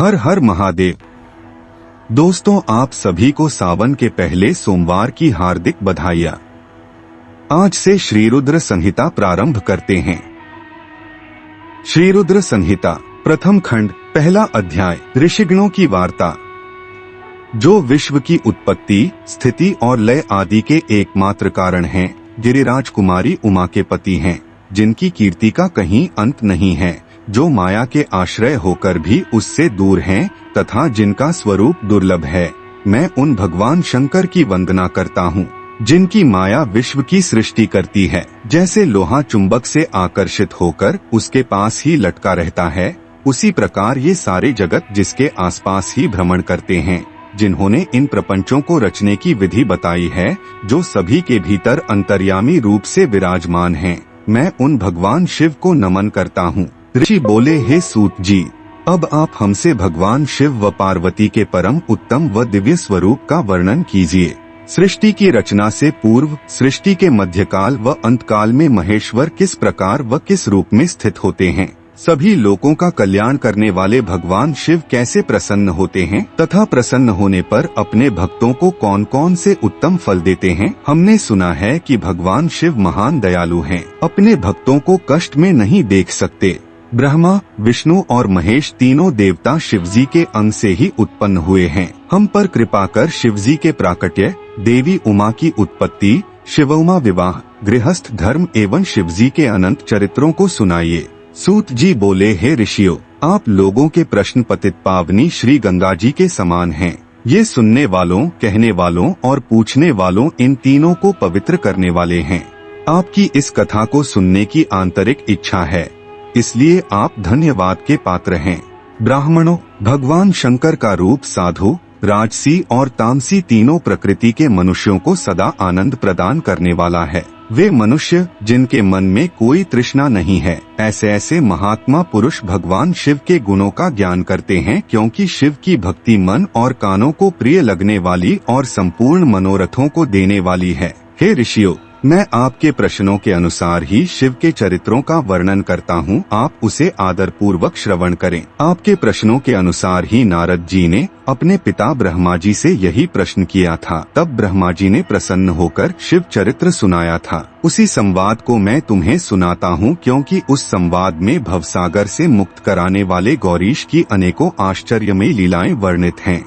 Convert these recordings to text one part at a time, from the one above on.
हर हर महादेव। दोस्तों, आप सभी को सावन के पहले सोमवार की हार्दिक बधाइयाँ। आज से श्री रुद्र संहिता प्रारंभ करते हैं। श्री रुद्र संहिता प्रथम खंड पहला अध्याय ऋषिगणों की वार्ता। जो विश्व की उत्पत्ति, स्थिति और लय आदि के एकमात्र कारण हैं, गिरिराज कुमारी उमा के पति हैं, जिनकी कीर्ति का कहीं अंत नहीं है, जो माया के आश्रय होकर भी उससे दूर हैं तथा जिनका स्वरूप दुर्लभ है। मैं उन भगवान शंकर की वंदना करता हूँ, जिनकी माया विश्व की सृष्टि करती है। जैसे लोहा चुंबक से आकर्षित होकर उसके पास ही लटका रहता है, उसी प्रकार ये सारे जगत जिसके आसपास ही भ्रमण करते हैं। जिन्होंने इन प्रपंचों को रचने की विधि बताई है, जो सभी के भीतर अंतर्यामी रूप से विराजमान हैं, मैं उन भगवान शिव को नमन करता हूँ। ऋषि बोले, हे सूत जी, अब आप हमसे भगवान शिव व पार्वती के परम उत्तम व दिव्य स्वरूप का वर्णन कीजिए। सृष्टि की रचना से पूर्व, सृष्टि के मध्यकाल व अंतकाल में महेश्वर किस प्रकार व किस रूप में स्थित होते हैं। सभी लोगों का कल्याण करने वाले भगवान शिव कैसे प्रसन्न होते हैं तथा प्रसन्न होने पर अपने भक्तों को कौन कौन से उत्तम फल देते हैं। हमने सुना है कि भगवान शिव महान दयालु हैं, अपने भक्तों को कष्ट में नहीं देख सकते। ब्रह्मा, विष्णु और महेश तीनों देवता शिवजी के अंग से ही उत्पन्न हुए हैं। हम पर कृपा कर शिवजी के प्राकट्य, देवी उमा की उत्पत्ति, शिव उमा विवाह, गृहस्थ धर्म एवं शिवजी के अनंत चरित्रों को सुनाइए। सूत जी बोले, हे ऋषियों, आप लोगों के प्रश्न पतित पावनी श्री गंगा जी के समान हैं। ये सुनने वालों, कहने वालों और पूछने वालों इन तीनों को पवित्र करने वाले हैं। आपकी इस कथा को सुनने की आंतरिक इच्छा है, इसलिए आप धन्यवाद के पात्र हैं। ब्राह्मणों, भगवान शंकर का रूप साधु, राजसी और तामसी तीनों प्रकृति के मनुष्यों को सदा आनंद प्रदान करने वाला है। वे मनुष्य जिनके मन में कोई तृष्णा नहीं है, ऐसे महात्मा पुरुष भगवान शिव के गुणों का ज्ञान करते हैं, क्योंकि शिव की भक्ति मन और कानों को प्रिय लगने वाली और संपूर्ण मनोरथों को देने वाली है। हे ऋषियों, मैं आपके प्रश्नों के अनुसार ही शिव के चरित्रों का वर्णन करता हूँ, आप उसे आदर पूर्वक श्रवण करें। आपके प्रश्नों के अनुसार ही नारद जी ने अपने पिता ब्रह्मा जी से यही प्रश्न किया था। तब ब्रह्मा जी ने प्रसन्न होकर शिव चरित्र सुनाया था। उसी संवाद को मैं तुम्हें सुनाता हूँ, क्योंकि उस संवाद में भवसागर से मुक्त कराने वाले गौरीश की अनेकों आश्चर्यमयी लीलाएं वर्णित हैं।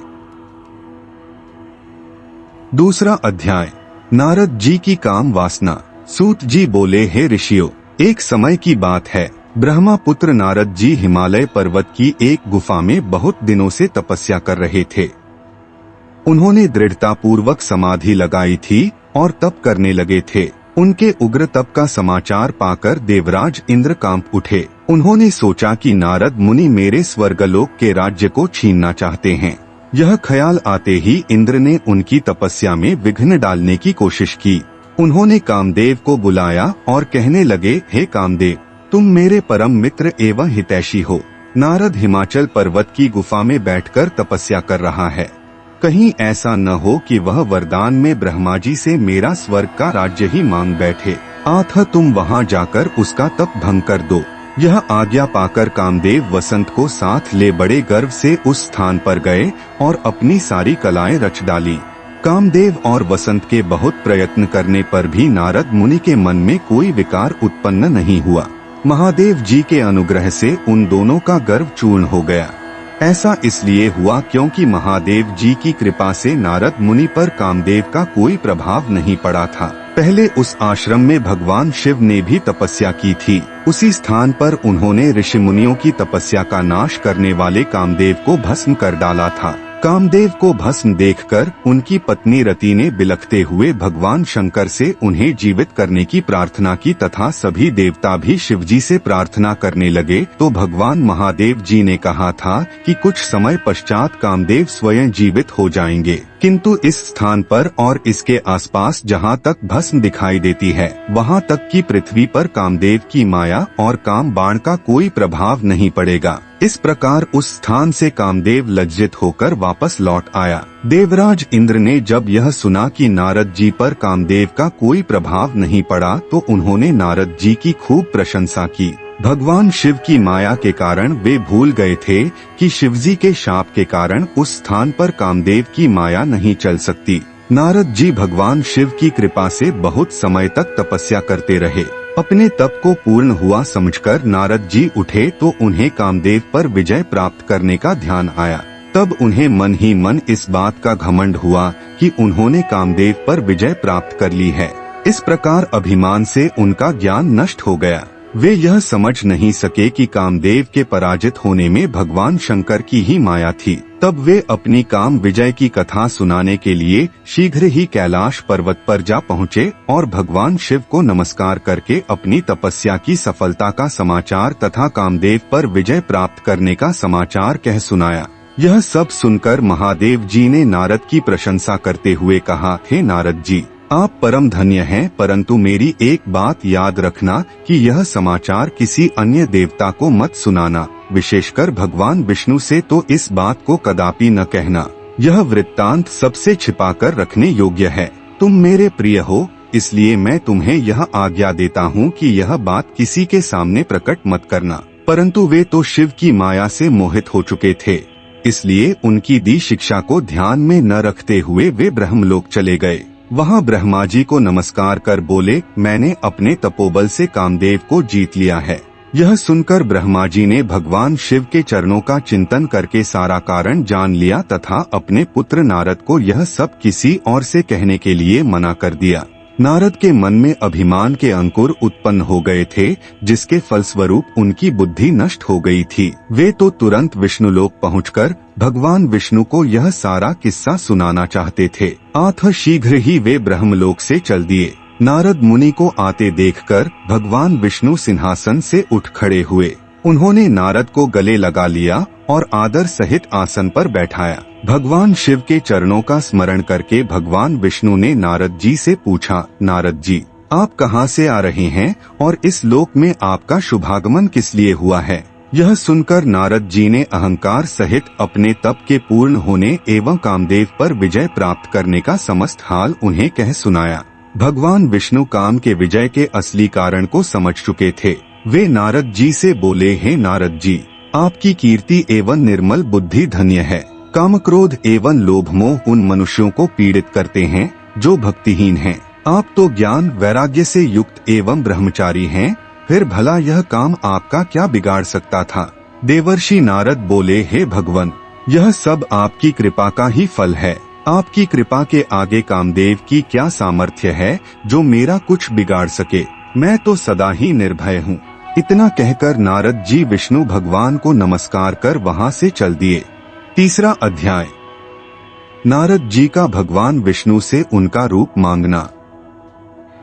दूसरा अध्याय नारद जी की काम वासना। सूत जी बोले, हे ऋषियों, एक समय की बात है, ब्रह्मा पुत्र नारद जी हिमालय पर्वत की एक गुफा में बहुत दिनों से तपस्या कर रहे थे। उन्होंने दृढ़ता पूर्वक समाधि लगाई थी और तप करने लगे थे। उनके उग्र तप का समाचार पाकर देवराज इंद्र कांप उठे। उन्होंने सोचा कि नारद मुनि मेरे स्वर्गलोक के राज्य को छीनना चाहते हैं। यह ख्याल आते ही इंद्र ने उनकी तपस्या में विघ्न डालने की कोशिश की। उन्होंने कामदेव को बुलाया और कहने लगे, हे कामदेव, तुम मेरे परम मित्र एवं हितैषी हो। नारद हिमाचल पर्वत की गुफा में बैठकर तपस्या कर रहा है। कहीं ऐसा न हो कि वह वरदान में ब्रह्मा जी से मेरा स्वर्ग का राज्य ही मांग बैठे, अतः तुम वहां जाकर उसका तप भंग कर दो। यह आज्ञा पाकर कामदेव वसंत को साथ ले बड़े गर्व से उस स्थान पर गए और अपनी सारी कलाएं रच डाली। कामदेव और वसंत के बहुत प्रयत्न करने पर भी नारद मुनि के मन में कोई विकार उत्पन्न नहीं हुआ। महादेव जी के अनुग्रह से उन दोनों का गर्व चूर्ण हो गया। ऐसा इसलिए हुआ क्योंकि महादेव जी की कृपा से नारद मुनि पर कामदेव का कोई प्रभाव नहीं पड़ा था। पहले उस आश्रम में भगवान शिव ने भी तपस्या की थी। उसी स्थान पर उन्होंने ऋषि मुनियों की तपस्या का नाश करने वाले कामदेव को भस्म कर डाला था। कामदेव को भस्म देखकर उनकी पत्नी रति ने बिलखते हुए भगवान शंकर से उन्हें जीवित करने की प्रार्थना की तथा सभी देवता भी शिवजी से प्रार्थना करने लगे। तो भगवान महादेव जी ने कहा था कि कुछ समय पश्चात कामदेव स्वयं जीवित हो जाएंगे, किंतु इस स्थान पर और इसके आसपास जहाँ तक भस्म दिखाई देती है, वहाँ तक की पृथ्वी पर कामदेव की माया और काम बाण का कोई प्रभाव नहीं पड़ेगा। इस प्रकार उस स्थान से कामदेव लज्जित होकर वापस लौट आया। देवराज इंद्र ने जब यह सुना कि नारद जी पर कामदेव का कोई प्रभाव नहीं पड़ा, तो उन्होंने नारद जी की खूब प्रशंसा की। भगवान शिव की माया के कारण वे भूल गए थे कि शिवजी के शाप के कारण उस स्थान पर कामदेव की माया नहीं चल सकती। नारद जी भगवान शिव की कृपा से बहुत समय तक तपस्या करते रहे। अपने तप को पूर्ण हुआ समझकर नारद जी उठे तो उन्हें कामदेव पर विजय प्राप्त करने का ध्यान आया। तब उन्हें मन ही मन इस बात का घमंड हुआ कि उन्होंने कामदेव पर विजय प्राप्त कर ली है। इस प्रकार अभिमान से उनका ज्ञान नष्ट हो गया। वे यह समझ नहीं सके कि कामदेव के पराजित होने में भगवान शंकर की ही माया थी। तब वे अपनी काम विजय की कथा सुनाने के लिए शीघ्र ही कैलाश पर्वत पर जा पहुँचे और भगवान शिव को नमस्कार करके अपनी तपस्या की सफलता का समाचार तथा कामदेव पर विजय प्राप्त करने का समाचार कह सुनाया। यह सब सुनकर महादेव जी ने नारद की प्रशंसा करते हुए कहा, हे नारद जी, आप परम धन्य हैं, परंतु मेरी एक बात याद रखना कि यह समाचार किसी अन्य देवता को मत सुनाना, विशेषकर भगवान विष्णु से तो इस बात को कदापि न कहना। यह वृत्तांत सबसे छिपाकर रखने योग्य है। तुम मेरे प्रिय हो, इसलिए मैं तुम्हें यह आज्ञा देता हूँ कि यह बात किसी के सामने प्रकट मत करना। परंतु वे तो शिव की माया से मोहित हो चुके थे, इसलिए उनकी दी शिक्षा को ध्यान में न रखते हुए वे ब्रह्मलोक चले गए। वहाँ ब्रह्मा जी को नमस्कार कर बोले, मैंने अपने तपोबल से कामदेव को जीत लिया है। यह सुनकर ब्रह्मा जी ने भगवान शिव के चरणों का चिंतन करके सारा कारण जान लिया तथा अपने पुत्र नारद को यह सब किसी और से कहने के लिए मना कर दिया। नारद के मन में अभिमान के अंकुर उत्पन्न हो गए थे, जिसके फलस्वरूप उनकी बुद्धि नष्ट हो गई थी। वे तो तुरंत विष्णुलोक पहुंचकर भगवान विष्णु को यह सारा किस्सा सुनाना चाहते थे। अतः शीघ्र ही वे ब्रह्मलोक से चल दिए। नारद मुनि को आते देखकर भगवान विष्णु सिंहासन से उठ खड़े हुए। उन्होंने नारद को गले लगा लिया और आदर सहित आसन पर बैठाया। भगवान शिव के चरणों का स्मरण करके भगवान विष्णु ने नारद जी से पूछा, नारद जी, आप कहाँ से आ रहे हैं और इस लोक में आपका शुभागमन किस लिए हुआ है? यह सुनकर नारद जी ने अहंकार सहित अपने तप के पूर्ण होने एवं कामदेव पर विजय प्राप्त करने का समस्त हाल उन्हें कह सुनाया। भगवान विष्णु काम के विजय के असली कारण को समझ चुके थे। वे नारद जी से बोले, हे नारद जी, आपकी कीर्ति एवं निर्मल बुद्धि धन्य है। काम क्रोध एवं लोभ मोह उन मनुष्यों को पीड़ित करते हैं जो भक्तिहीन हैं। आप तो ज्ञान वैराग्य से युक्त एवं ब्रह्मचारी हैं, फिर भला यह काम आपका क्या बिगाड़ सकता था? देवर्षि नारद बोले, हे भगवान, यह सब आपकी कृपा का ही फल है। आपकी कृपा के आगे कामदेव की क्या सामर्थ्य है जो मेरा कुछ बिगाड़ सके? मैं तो सदा ही निर्भय हूँ। इतना कहकर नारद जी विष्णु भगवान को नमस्कार कर वहाँ से चल दिए। तीसरा अध्याय, नारद जी का भगवान विष्णु से उनका रूप मांगना।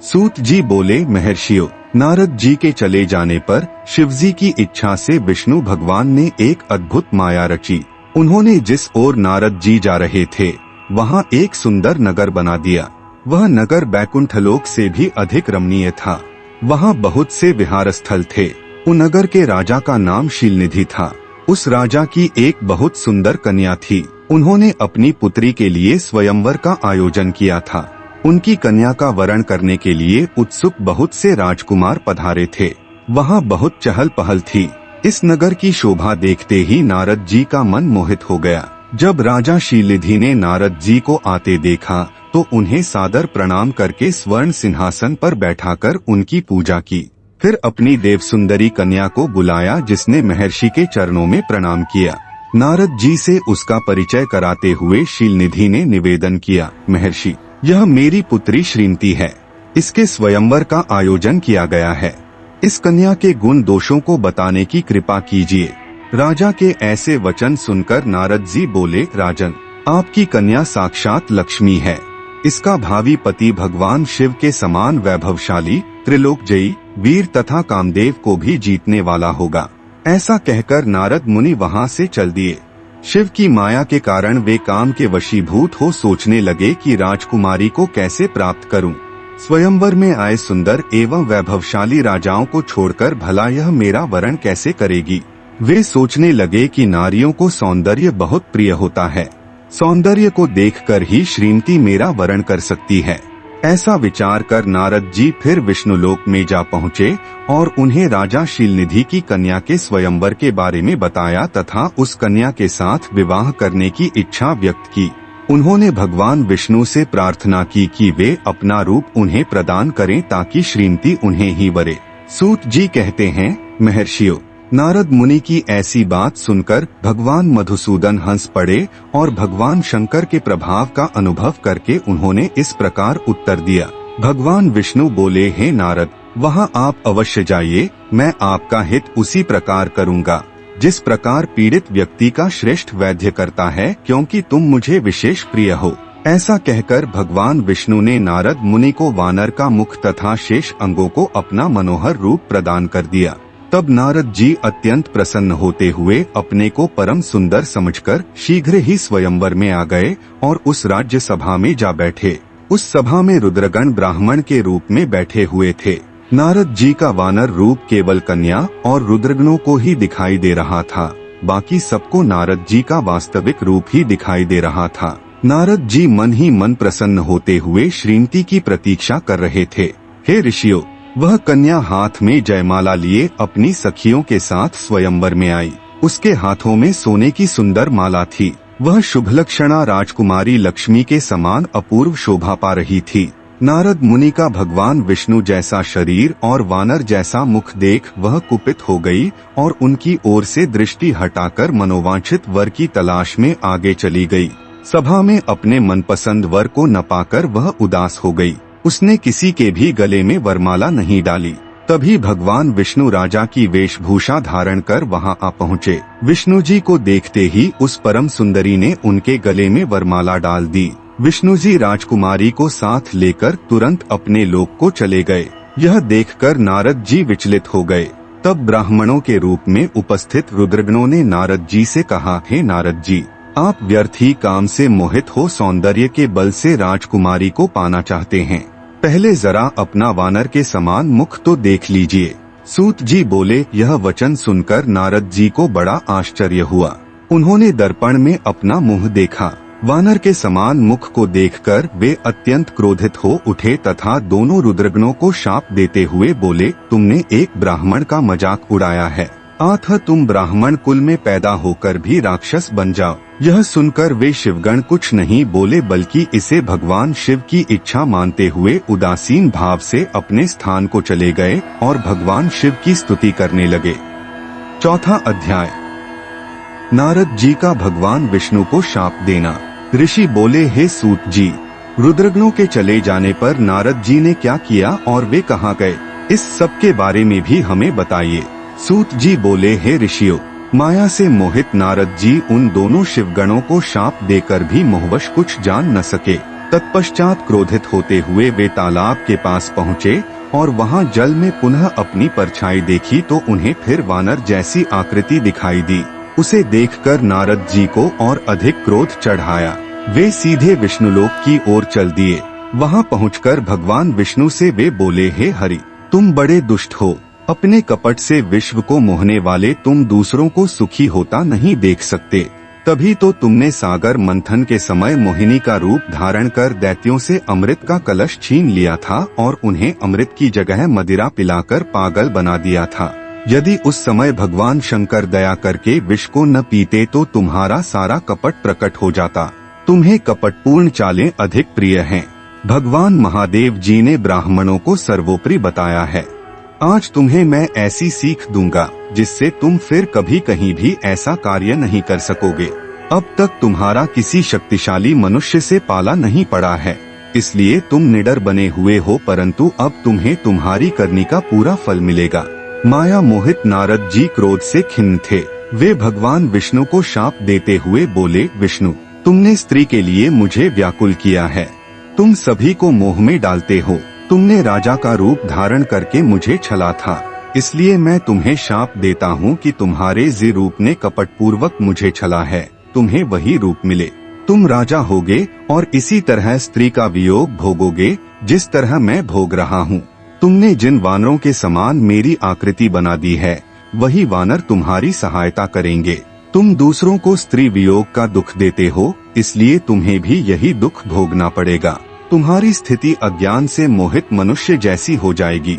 सूत जी बोले, महर्षियों, नारद जी के चले जाने पर शिवजी की इच्छा से विष्णु भगवान ने एक अद्भुत माया रची। उन्होंने जिस ओर नारद जी जा रहे थे वहाँ एक सुंदर नगर बना दिया। वह नगर बैकुंठलोक से भी अधिक रमणीय था। वहाँ बहुत से विहार स्थल थे। उन नगर के राजा का नाम शीलनिधि था। उस राजा की एक बहुत सुंदर कन्या थी। उन्होंने अपनी पुत्री के लिए स्वयंवर का आयोजन किया था। उनकी कन्या का वरण करने के लिए उत्सुक बहुत से राजकुमार पधारे थे। वहाँ बहुत चहल पहल थी। इस नगर की शोभा देखते ही नारद जी का मन मोहित हो गया। जब राजा शीलनिधि ने नारद जी को आते देखा तो उन्हें सादर प्रणाम करके स्वर्ण सिंहासन पर बैठाकर उनकी पूजा की। फिर अपनी देव सुंदरी कन्या को बुलाया, जिसने महर्षि के चरणों में प्रणाम किया। नारद जी से उसका परिचय कराते हुए शीलनिधि ने निवेदन किया, महर्षि, यह मेरी पुत्री श्रीमती है। इसके स्वयंवर का आयोजन किया गया है। इस कन्या के गुण दोषों को बताने की कृपा कीजिए। राजा के ऐसे वचन सुनकर नारद जी बोले, राजन, आपकी कन्या साक्षात लक्ष्मी है। इसका भावी पति भगवान शिव के समान वैभवशाली, त्रिलोकजयी, वीर तथा कामदेव को भी जीतने वाला होगा। ऐसा कहकर नारद मुनि वहाँ से चल दिए। शिव की माया के कारण वे काम के वशीभूत हो सोचने लगे कि राजकुमारी को कैसे प्राप्त करूं। स्वयंवर में आए सुंदर एवं वैभवशाली राजाओं को छोड़कर भला यह मेरा वरण कैसे करेगी। वे सोचने लगे कि नारियों को सौंदर्य बहुत प्रिय होता है। सौंदर्य को देखकर ही श्रीमती मेरा वरण कर सकती है। ऐसा विचार कर नारद जी फिर विष्णुलोक में जा पहुँचे और उन्हें राजा शीलनिधि की कन्या के स्वयंवर के बारे में बताया तथा उस कन्या के साथ विवाह करने की इच्छा व्यक्त की। उन्होंने भगवान विष्णु से प्रार्थना की कि वे अपना रूप उन्हें प्रदान करें ताकि श्रीमती उन्हें ही वरे। सूत जी कहते हैं, महर्षियों, नारद मुनि की ऐसी बात सुनकर भगवान मधुसूदन हंस पड़े और भगवान शंकर के प्रभाव का अनुभव करके उन्होंने इस प्रकार उत्तर दिया। भगवान विष्णु बोले, हे नारद, वहाँ आप अवश्य जाइए, मैं आपका हित उसी प्रकार करूँगा जिस प्रकार पीड़ित व्यक्ति का श्रेष्ठ वैद्य करता है, क्योंकि तुम मुझे विशेष प्रिय हो। ऐसा कहकर भगवान विष्णु ने नारद मुनि को वानर का मुख तथा शेष अंगों को अपना मनोहर रूप प्रदान कर दिया। तब नारद जी अत्यंत प्रसन्न होते हुए अपने को परम सुंदर समझकर शीघ्र ही स्वयंवर में आ गए और उस राज्य सभा में जा बैठे। उस सभा में रुद्रगण ब्राह्मण के रूप में बैठे हुए थे। नारद जी का वानर रूप केवल कन्या और रुद्रगणों को ही दिखाई दे रहा था, बाकी सबको नारद जी का वास्तविक रूप ही दिखाई दे रहा था। नारद जी मन ही मन प्रसन्न होते हुए श्रीमती की प्रतीक्षा कर रहे थे। हे ऋषियों, वह कन्या हाथ में जयमाला लिए अपनी सखियों के साथ स्वयंवर में आई। उसके हाथों में सोने की सुंदर माला थी। वह शुभलक्षणा राजकुमारी लक्ष्मी के समान अपूर्व शोभा पा रही थी। नारद मुनि का भगवान विष्णु जैसा शरीर और वानर जैसा मुख देख वह कुपित हो गई और उनकी ओर से दृष्टि हटाकर मनोवांछित वर की तलाश में आगे चली गई। सभा में अपने मनपसंद वर को न पाकर वह उदास हो गई। उसने किसी के भी गले में वरमाला नहीं डाली। तभी भगवान विष्णु राजा की वेशभूषा धारण कर वहां आ पहुँचे। विष्णु जी को देखते ही उस परम सुंदरी ने उनके गले में वरमाला डाल दी। विष्णु जी राजकुमारी को साथ लेकर तुरंत अपने लोक को चले गए। यह देखकर नारद जी विचलित हो गए। तब ब्राह्मणों के रूप में उपस्थित रुद्रगणों ने नारद जी से कहा, हे नारद जी, आप व्यर्थ ही काम से मोहित हो सौंदर्य के बल से राजकुमारी को पाना चाहते हैं। पहले जरा अपना वानर के समान मुख तो देख लीजिए। सूत जी बोले। यह वचन सुनकर नारद जी को बड़ा आश्चर्य हुआ। उन्होंने दर्पण में अपना मुंह देखा। वानर के समान मुख को देखकर वे अत्यंत क्रोधित हो उठे तथा दोनों रुद्रगणों को शाप देते हुए बोले, तुमने एक ब्राह्मण का मजाक उड़ाया है, अतः तुम ब्राह्मण कुल में पैदा होकर भी राक्षस बन जाओ। यह सुनकर वे शिवगण कुछ नहीं बोले, बल्कि इसे भगवान शिव की इच्छा मानते हुए उदासीन भाव से अपने स्थान को चले गए और भगवान शिव की स्तुति करने लगे। चौथा अध्याय, नारद जी का भगवान विष्णु को शाप देना। ऋषि बोले, हे सूत जी, रुद्रगणों के चले जाने पर नारद जी ने क्या किया और वे कहाँ गए, इस सब के बारे में भी हमें बताइए। सूत जी बोले, हे ऋषियों, माया से मोहित नारद जी उन दोनों शिवगणों को शाप देकर भी मोहवश कुछ जान न सके। तत्पश्चात क्रोधित होते हुए वे तालाब के पास पहुँचे और वहाँ जल में पुनः अपनी परछाई देखी तो उन्हें फिर वानर जैसी आकृति दिखाई दी। उसे देखकर नारद जी को और अधिक क्रोध चढ़ाया। वे सीधे विष्णुलोक की ओर चल दिए। वहां पहुंचकर भगवान विष्णु से वे बोले, हे हरि, तुम बड़े दुष्ट हो। अपने कपट से विश्व को मोहने वाले तुम दूसरों को सुखी होता नहीं देख सकते। तभी तो तुमने सागर मंथन के समय मोहिनी का रूप धारण कर दैत्यों से अमृत का कलश छीन लिया था और उन्हें अमृत की जगह मदिरा पिलाकर पागल बना दिया था। यदि उस समय भगवान शंकर दया करके विष को न पीते तो तुम्हारा सारा कपट प्रकट हो जाता। तुम्हें कपटपूर्ण चालें अधिक प्रिय हैं। भगवान महादेव जी ने ब्राह्मणों को सर्वोपरि बताया है। आज तुम्हें मैं ऐसी सीख दूंगा जिससे तुम फिर कभी कहीं भी ऐसा कार्य नहीं कर सकोगे। अब तक तुम्हारा किसी शक्तिशाली मनुष्य से पाला नहीं पड़ा है, इसलिए तुम निडर बने हुए हो, परंतु अब तुम्हें तुम्हारी करनी का पूरा फल मिलेगा। माया मोहित नारद जी क्रोध से खिन्न थे। वे भगवान विष्णु को शाप देते हुए बोले, विष्णु, तुमने स्त्री के लिए मुझे व्याकुल किया है। तुम सभी को मोह में डालते हो। तुमने राजा का रूप धारण करके मुझे छला था, इसलिए मैं तुम्हें शाप देता हूँ कि तुम्हारे जी रूप ने कपटपूर्वक मुझे छला है, तुम्हें वही रूप मिले। तुम राजा होगे और इसी तरह स्त्री का वियोग भोगोगे जिस तरह मैं भोग रहा हूँ। तुमने जिन वानरों के समान मेरी आकृति बना दी है, वही वानर तुम्हारी सहायता करेंगे। तुम दूसरों को स्त्री वियोग का दुख देते हो, इसलिए तुम्हें भी यही दुख भोगना पड़ेगा। तुम्हारी स्थिति अज्ञान से मोहित मनुष्य जैसी हो जाएगी।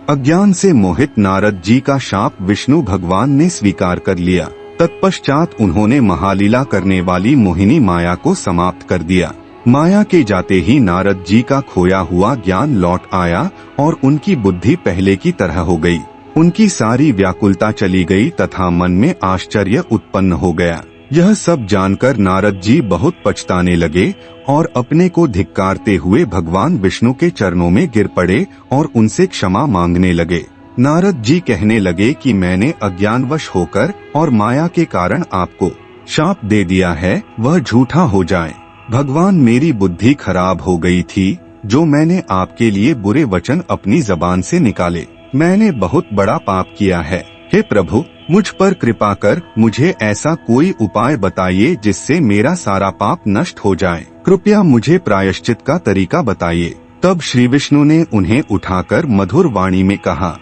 अज्ञान से मोहित नारद जी का शाप विष्णु भगवान ने स्वीकार कर लिया। तत्पश्चात उन्होंने महालीला करने वाली मोहिनी माया को समाप्त कर दिया। माया के जाते ही नारद जी का खोया हुआ ज्ञान लौट आया और उनकी बुद्धि पहले की तरह हो गई। उनकी सारी व्याकुलता चली गई तथा मन में आश्चर्य उत्पन्न हो गया। यह सब जानकर नारद जी बहुत पछताने लगे और अपने को धिक्कारते हुए भगवान विष्णु के चरणों में गिर पड़े और उनसे क्षमा मांगने लगे। नारद जी कहने लगे कि मैंने अज्ञानवश होकर और माया के कारण आपको शाप दे दिया है, वह झूठा हो जाए। भगवान, मेरी बुद्धि खराब हो गई थी जो मैंने आपके लिए बुरे वचन अपनी जबान से निकाले। मैंने बहुत बड़ा पाप किया है। हे प्रभु, मुझ पर कृपा कर मुझे ऐसा कोई उपाय बताइए जिससे मेरा सारा पाप नष्ट हो जाए। कृपया मुझे प्रायश्चित का तरीका बताइए। तब श्री विष्णु ने उन्हें उठाकर मधुर वाणी में कहा,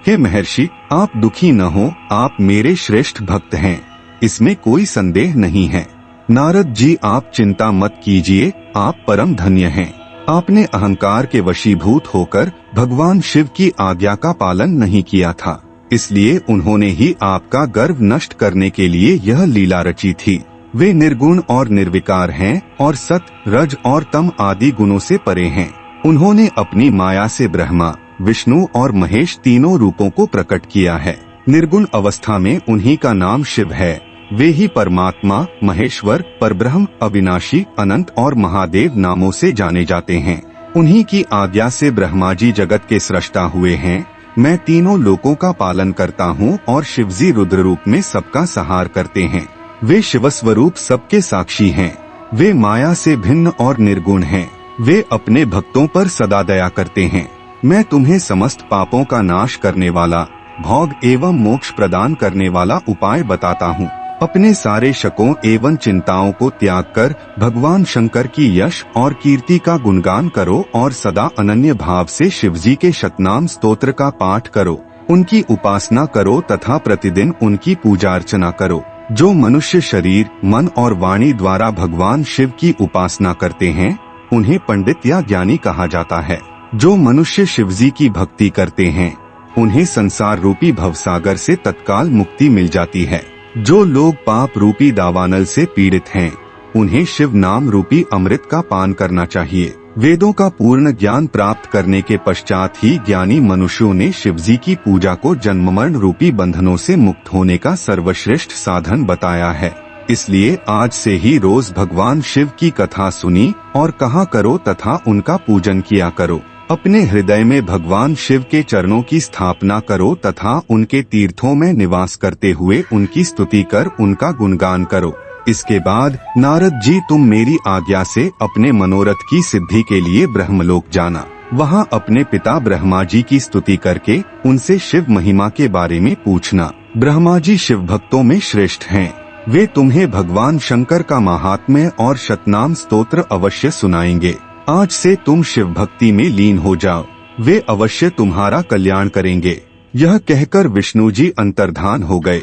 हे महर्षि, आप दुखी न हो, आप मेरे श्रेष्ठ भक्त हैं, इसमें कोई संदेह नहीं है। नारद जी, आप चिंता मत कीजिए, आप परम धन्य हैं। आपने अहंकार के वशीभूत होकर भगवान शिव की आज्ञा का पालन नहीं किया था, इसलिए उन्होंने ही आपका गर्व नष्ट करने के लिए यह लीला रची थी। वे निर्गुण और निर्विकार हैं और सत, रज और तम आदि गुणों से परे हैं। उन्होंने अपनी माया से ब्रह्मा, विष्णु और महेश तीनों रूपों को प्रकट किया है। निर्गुण अवस्था में उन्हीं का नाम शिव है। वे ही परमात्मा, महेश्वर, परब्रह्म, अविनाशी, अनंत और महादेव नामों से जाने जाते हैं। उन्हीं की आज्ञा से ब्रह्मा जी जगत के सृष्टा हुए हैं। मैं तीनों लोकों का पालन करता हूँ और शिवजी रुद्र रूप में सबका संहार करते हैं। वे शिव स्वरूप सबके साक्षी हैं। वे माया से भिन्न और निर्गुण हैं। वे अपने भक्तों पर सदा दया करते हैं। मैं तुम्हें समस्त पापों का नाश करने वाला, भोग एवं मोक्ष प्रदान करने वाला उपाय बताता हूँ। अपने सारे शकों एवं चिंताओं को त्याग कर भगवान शंकर की यश और कीर्ति का गुणगान करो और सदा अनन्य भाव से शिवजी के शतनाम स्तोत्र का पाठ करो। उनकी उपासना करो तथा प्रतिदिन उनकी पूजा अर्चना करो। जो मनुष्य शरीर, मन और वाणी द्वारा भगवान शिव की उपासना करते हैं, उन्हें पंडित या ज्ञानी कहा जाता है। जो मनुष्य शिवजी की भक्ति करते हैं, उन्हें संसार रूपी भवसागर से तत्काल मुक्ति मिल जाती है। जो लोग पाप रूपी दावानल से पीड़ित हैं, उन्हें शिव नाम रूपी अमृत का पान करना चाहिए। वेदों का पूर्ण ज्ञान प्राप्त करने के पश्चात ही ज्ञानी मनुष्यों ने शिवजी की पूजा को जन्म मरण रूपी बंधनों से मुक्त होने का सर्वश्रेष्ठ साधन बताया है। इसलिए आज से ही रोज भगवान शिव की कथा सुनी और कहा करो तथा उनका पूजन किया करो। अपने हृदय में भगवान शिव के चरणों की स्थापना करो तथा उनके तीर्थों में निवास करते हुए उनकी स्तुति कर उनका गुणगान करो। इसके बाद नारद जी, तुम मेरी आज्ञा से अपने मनोरथ की सिद्धि के लिए ब्रह्मलोक जाना। वहाँ अपने पिता ब्रह्मा जी की स्तुति करके उनसे शिव महिमा के बारे में पूछना। ब्रह्मा जी शिव भक्तों में श्रेष्ठ हैं। वे तुम्हें भगवान शंकर का महात्म्य और शतनाम स्तोत्र अवश्य सुनाएंगे। आज से तुम शिव भक्ति में लीन हो जाओ, वे अवश्य तुम्हारा कल्याण करेंगे। यह कहकर विष्णु जी अंतर्धान हो गए।